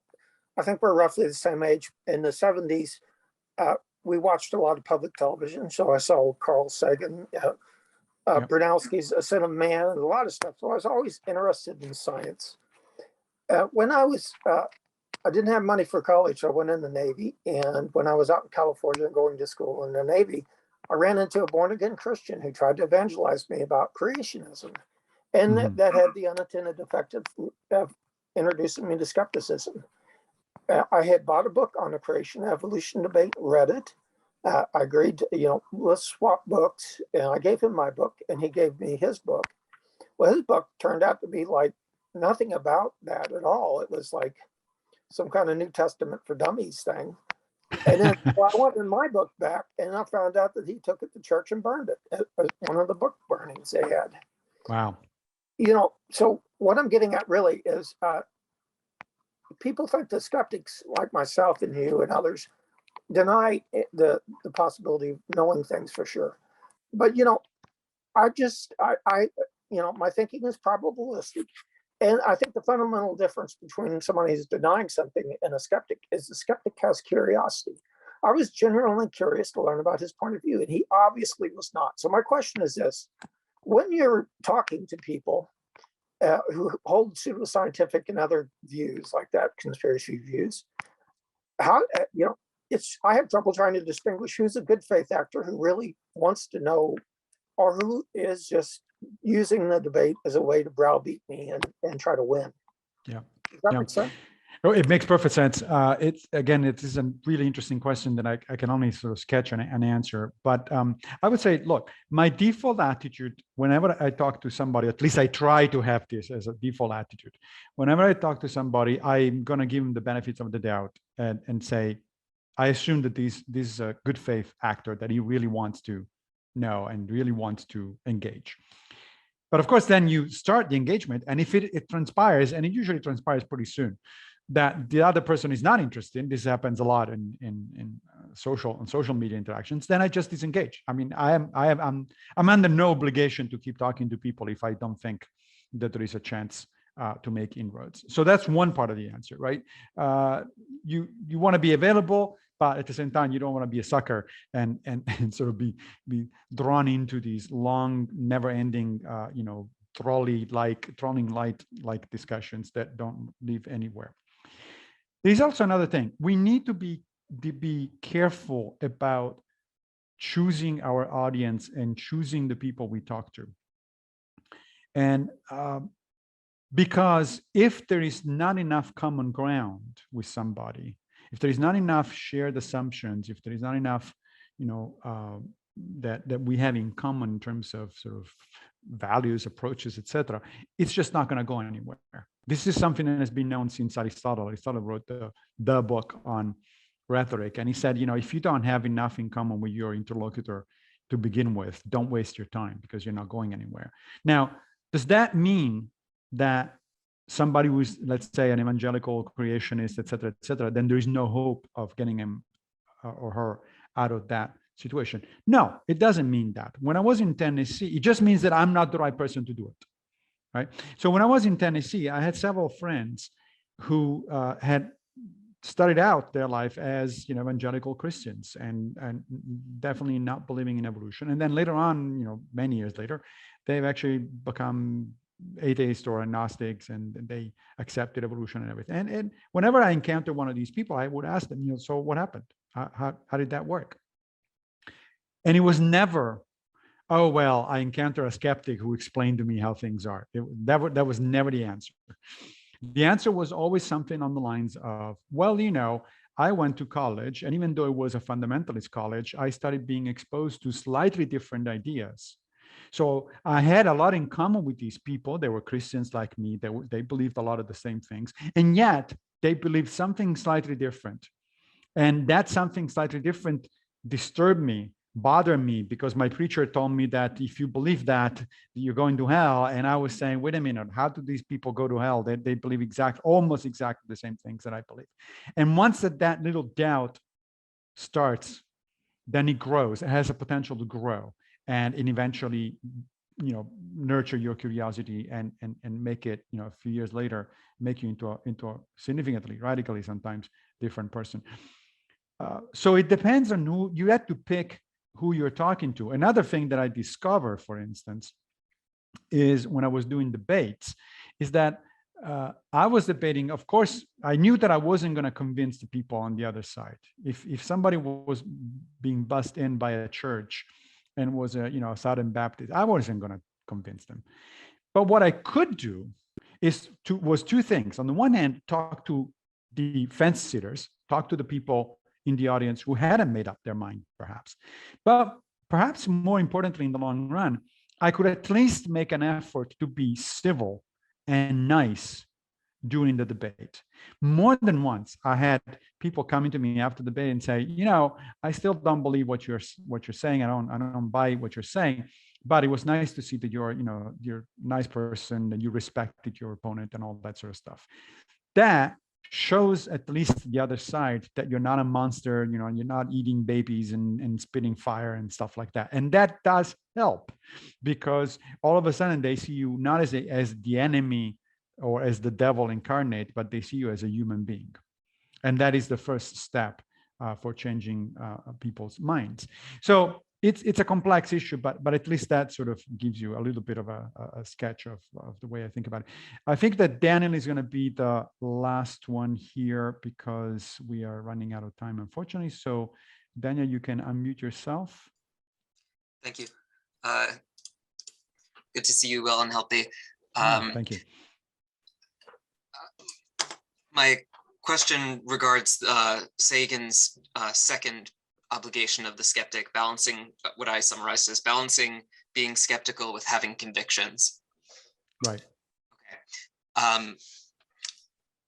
I think we're roughly the same age. In the 70s, we watched a lot of public television. So I saw Carl Sagan, Bronowski's A Sin of Man, and a lot of stuff. So I was always interested in science. When I was, I didn't have money for college, so I went in the Navy. And when I was out in California going to school in the Navy, I ran into a born-again Christian who tried to evangelize me about creationism. And that had the unintended effect of introducing me to skepticism. I had bought a book on the creation evolution debate, read it. I agreed to, let's swap books. And I gave him my book and he gave me his book. Well, his book turned out to be like nothing about that at all. It was like some kind of New Testament for Dummies thing. And then I wanted my book back, and I found out that he took it to church and burned it. It was one of the book burnings they had. Wow. So what I'm getting at really is people think that skeptics like myself and you and others deny the possibility of knowing things for sure. But, my thinking is probabilistic. And I think the fundamental difference between somebody who's denying something and a skeptic is the skeptic has curiosity. I was genuinely curious to learn about his point of view, and he obviously was not. So my question is this: when you're talking to people who hold pseudoscientific and other views like that, conspiracy views, how I have trouble trying to distinguish who's a good faith actor who really wants to know, or who is just using the debate as a way to browbeat me and try to win. Yeah. Does that make sense? Oh, it makes perfect sense. It is a really interesting question that I can only sort of sketch an answer. But I would say, look, my default attitude, whenever I talk to somebody, at least I try to have this as a default attitude. Whenever I talk to somebody, I'm going to give them the benefits of the doubt and say, I assume that this is a good faith actor, that he really wants to know and really wants to engage. But of course, then you start the engagement, and if it transpires, and it usually transpires pretty soon, that the other person is not interested. This happens a lot in social media interactions. Then I just disengage. I mean, I'm under no obligation to keep talking to people if I don't think that there is a chance to make inroads. So that's one part of the answer, right? You want to be available, but at the same time, you don't want to be a sucker and sort of be drawn into these long, never-ending, trolling light discussions that don't lead anywhere. There's also another thing. We need to be careful about choosing our audience and choosing the people we talk to. And because if there is not enough common ground with somebody, if there is not enough shared assumptions, if there is not enough, that we have in common in terms of sort of values, approaches, etc., it's just not going to go anywhere. This is something that has been known since Aristotle. Aristotle wrote the book on rhetoric, and he said, if you don't have enough in common with your interlocutor to begin with, don't waste your time because you're not going anywhere. Now, does that mean that somebody who's, let's say, an evangelical creationist, etc., then there is no hope of getting him or her out of that situation? No, it doesn't mean that. When I was in Tennessee, it just means that I'm not the right person to do it, right? So when I was in Tennessee, I had several friends who had started out their life as evangelical Christians and definitely not believing in evolution. And then later on, many years later, they've actually become atheists or agnostics, and they accepted evolution and everything. And whenever I encounter one of these people, I would ask them, so what happened? How did that work? And it was never, oh, well, I encountered a skeptic who explained to me how things are. That was never the answer. The answer was always something on the lines of, well, I went to college, and even though it was a fundamentalist college, I started being exposed to slightly different ideas. So I had a lot in common with these people. They were Christians like me. They believed a lot of the same things, and yet they believed something slightly different. And that something slightly different disturbed me, bothered me, because my preacher told me that if you believe that, you're going to hell. And I was saying, wait a minute, how do these people go to hell? They believe almost exactly the same things that I believe. And once that little doubt starts, then it grows. It has a potential to grow, and eventually, nurture your curiosity and make it, a few years later, make you into a significantly, radically, sometimes different person. So it depends on who you have to pick, who you're talking to. Another thing that I discovered, for instance, is when I was doing debates, is that I was debating. Of course, I knew that I wasn't going to convince the people on the other side. If somebody was being bussed in by a church and was a Southern Baptist, I wasn't going to convince them. But what I could do was two things. On the one hand, talk to the fence sitters, talk to the people in the audience who hadn't made up their mind, perhaps. But perhaps more importantly, in the long run, I could at least make an effort to be civil and nice during the debate. More than once, I had people coming to me after the debate and say, I still don't believe what you're saying. I don't buy what you're saying. But it was nice to see that you're a nice person, and you respected your opponent and all that sort of stuff. That shows at least the other side that you're not a monster, and you're not eating babies and spitting fire and stuff like that. And that does help, because all of a sudden they see you not as the enemy or as the devil incarnate, but they see you as a human being. And that is the first step for changing people's minds. So it's a complex issue, but at least that sort of gives you a little bit of a sketch of the way I think about it. I think that Daniel is going to be the last one here because we are running out of time, unfortunately. So Daniel, you can unmute yourself. Thank you. Good to see you well and healthy. Thank you. My question regards Sagan's second obligation of the skeptic, balancing what I summarized as balancing being skeptical with having convictions. Right. Okay.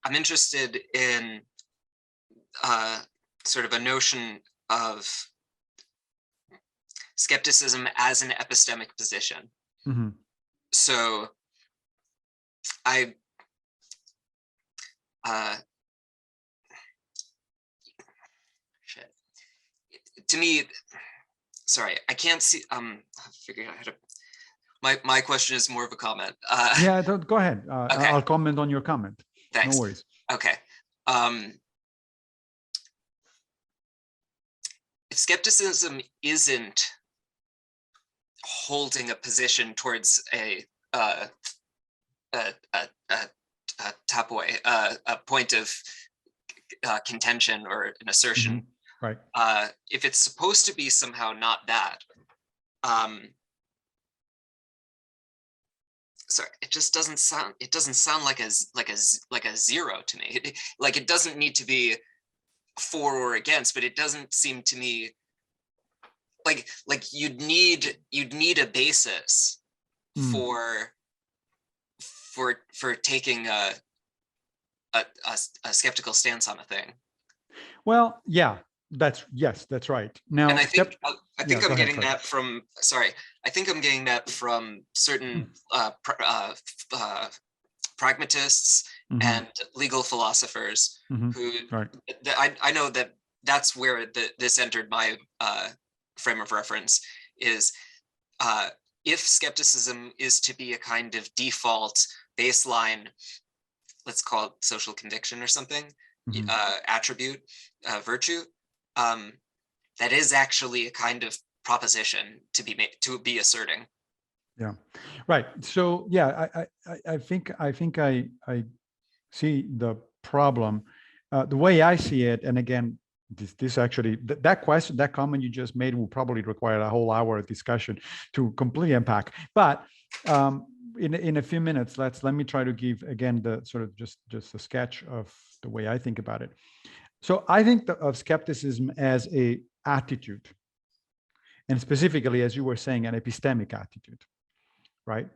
I'm interested in sort of a notion of skepticism as an epistemic position. Mm-hmm. So to me, sorry, I can't see. Figuring out how to. My question is more of a comment. Yeah, go ahead. Okay. I'll comment on your comment. Thanks. No worries. Okay. If skepticism isn't holding a position towards a tap away, a point of contention or an assertion. Right. If it's supposed to be somehow not that, sorry, it just doesn't sound. It doesn't sound like a zero to me. Like it doesn't need to be for or against, but it doesn't seem to me like you'd need a basis for taking a skeptical stance on a thing. Well, yeah, that's right. Now, and I think I'm getting ahead, that from. Sorry, I think I'm getting that from certain pragmatists and legal philosophers who. Right. I know that that's where this entered my frame of reference is. If skepticism is to be a kind of default baseline, let's call it social conviction or something, attribute, virtue, that is actually a kind of proposition to be asserting. Yeah, right. So yeah, I think I see the problem. The way I see it, and again, this actually that question, that comment you just made will probably require a whole hour of discussion to completely unpack. But in a few minutes, let me try to give again the sort of just a sketch of the way I think about it. So I think of skepticism as a attitude, and specifically, as you were saying, an epistemic attitude, right?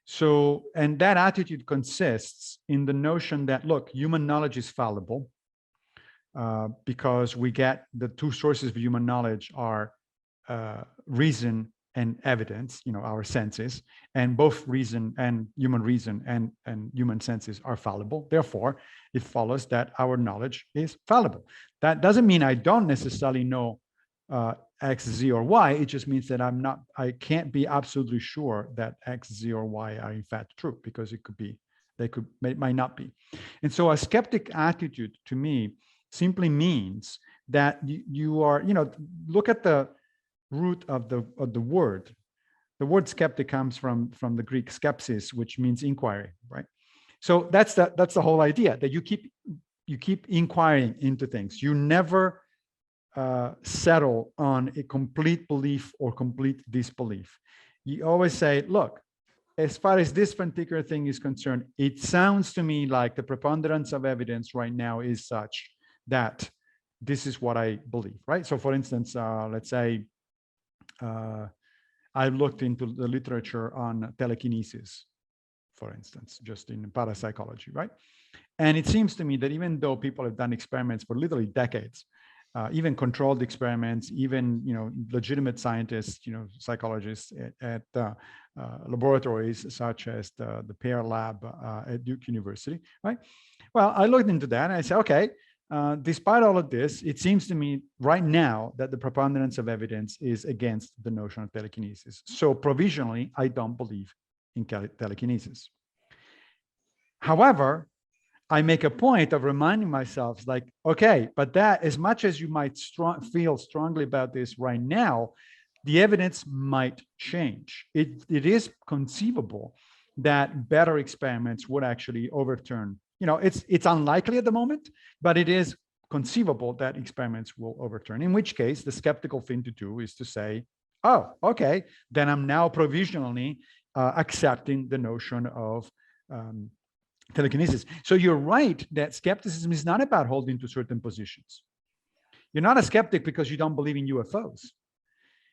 So, and that attitude consists in the notion that, look, human knowledge is fallible. Because we get the two sources of human knowledge are reason and evidence, our senses, and both reason and human senses are fallible. Therefore, it follows that our knowledge is fallible. That doesn't mean I don't necessarily know X, Z, or Y. It just means that I can't be absolutely sure that X, Z, or Y are in fact true, because it might not be. And so a skeptic attitude to me simply means that you are, look at the root of the word. The word skeptic comes from the Greek skepsis, which means inquiry, right? So that's the whole idea, that you keep inquiring into things. You never settle on a complete belief or complete disbelief. You always say, look, as far as this particular thing is concerned, it sounds to me like the preponderance of evidence right now is such that this is what I believe, right? So for instance, let's say I looked into the literature on telekinesis, for instance, just in parapsychology, right? And it seems to me that even though people have done experiments for literally decades, even controlled experiments, even legitimate scientists, psychologists at laboratories such as the Pear Lab at Duke University, right? Well, I looked into that and I said, okay, despite all of this, it seems to me right now that the preponderance of evidence is against the notion of telekinesis. So provisionally, I don't believe in telekinesis. However, I make a point of reminding myself, like, okay, but that, as much as you might feel strongly about this right now, the evidence might change. It is conceivable that better experiments would actually overturn. It's unlikely at the moment, but it is conceivable that experiments will overturn, in which case the skeptical thing to do is to say, oh, okay, then I'm now provisionally accepting the notion of telekinesis. So you're right that skepticism is not about holding to certain positions. You're not a skeptic because you don't believe in UFOs.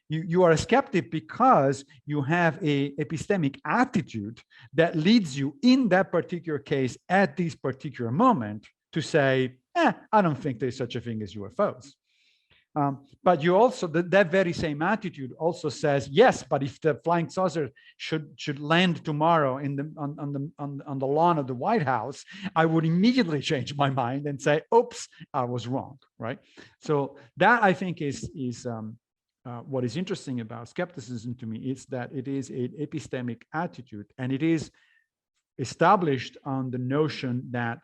You are a skeptic because you have a epistemic attitude that leads you in that particular case at this particular moment to say, I don't think there's such a thing as UFOs. But you also, that very same attitude also says, yes, but if the flying saucer should land tomorrow on the lawn of the White House, I would immediately change my mind and say, oops, I was wrong, right? So that, I think, is what is interesting about skepticism to me is that it is an epistemic attitude, and it is established on the notion that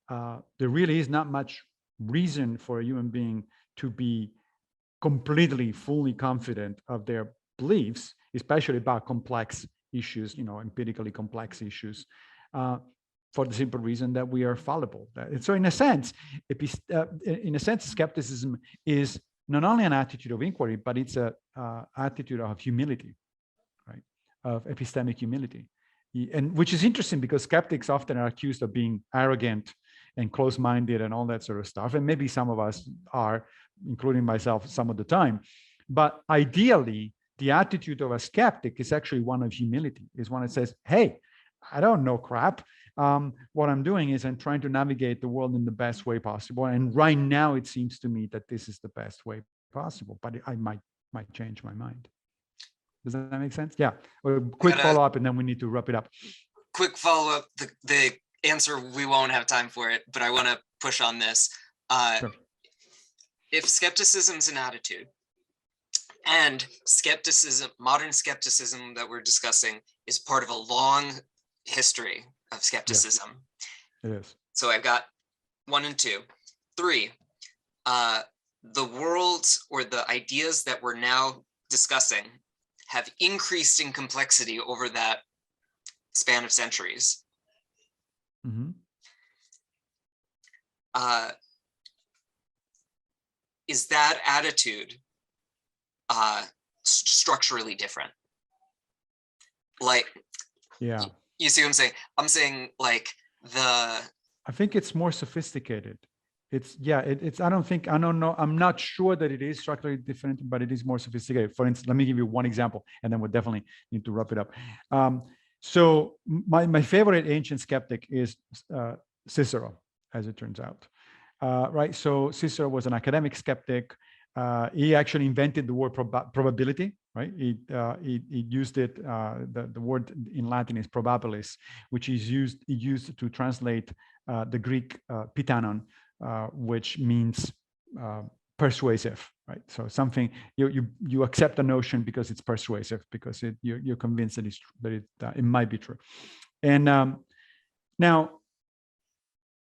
there really is not much reason for a human being to be completely, fully confident of their beliefs, especially about complex issues, empirically complex issues, for the simple reason that we are fallible. So in a sense, skepticism is not only an attitude of inquiry, but it's a attitude of humility, right? Of epistemic humility. And which is interesting because skeptics often are accused of being arrogant and close-minded and all that sort of stuff. And maybe some of us are, including myself, some of the time. But ideally, the attitude of a skeptic is actually one of humility, is one that says, hey, I don't know crap. What I'm doing is I'm trying to navigate the world in the best way possible. And right now, it seems to me that this is the best way possible, but I might change my mind. Does that make sense? Yeah. A quick follow-up, and then we need to wrap it up. Quick follow-up. The answer, we won't have time for it, but I want to push on this. Sure. If skepticism is an attitude, and skepticism, modern skepticism that we're discussing, is part of a long history of skepticism. It is. So I've got 1 and 2. 3, the worlds or the ideas that we're now discussing have increased in complexity over that span of centuries. Mm-hmm. Is that attitude structurally different? Like, yeah, you see what I'm saying? I'm saying like I think it's more sophisticated. I don't know. I'm not sure that it is structurally different, but it is more sophisticated. For instance, let me give you one example, and then we'll definitely need to wrap it up. So my favorite ancient skeptic is Cicero, as it turns out. Right. So Cicero was an academic skeptic. He actually invented the word probability. Right. He used it. The word in Latin is probabilis, which is used to translate the Greek pitanon, which means persuasive. Right. So something you accept a notion because it's persuasive, because you're convinced that it might be true. And now,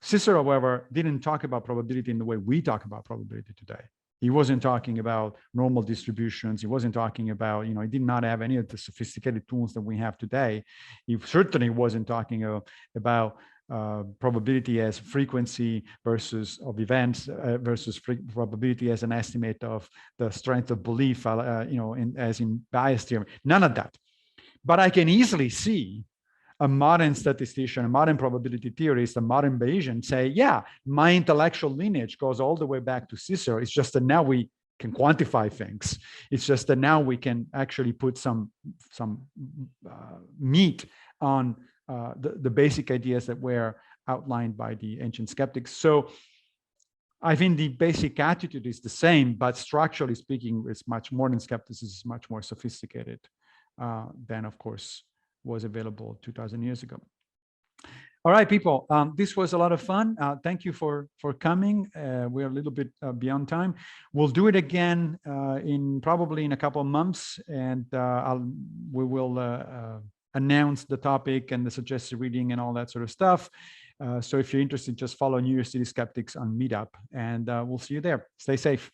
Cicero, however, didn't talk about probability in the way we talk about probability today. He wasn't talking about normal distributions. He wasn't talking about, he did not have any of the sophisticated tools that we have today. He certainly wasn't talking about probability as frequency of events versus probability as an estimate of the strength of belief, as in Bayes' theorem. None of that. But I can easily see a modern statistician, a modern probability theorist, a modern Bayesian say, yeah, my intellectual lineage goes all the way back to Cicero. It's just that now we can quantify things. It's just that now we can actually put some meat on the basic ideas that were outlined by the ancient skeptics. So I think the basic attitude is the same, but structurally speaking, it's much more than skepticism, is much more sophisticated than, of course, was available 2,000 years ago. All right, people, this was a lot of fun. Thank you for coming. We're a little bit beyond time. We'll do it again probably in a couple of months, and we will announce the topic and the suggested reading and all that sort of stuff. So if you're interested, just follow New York City Skeptics on Meetup, and we'll see you there. Stay safe.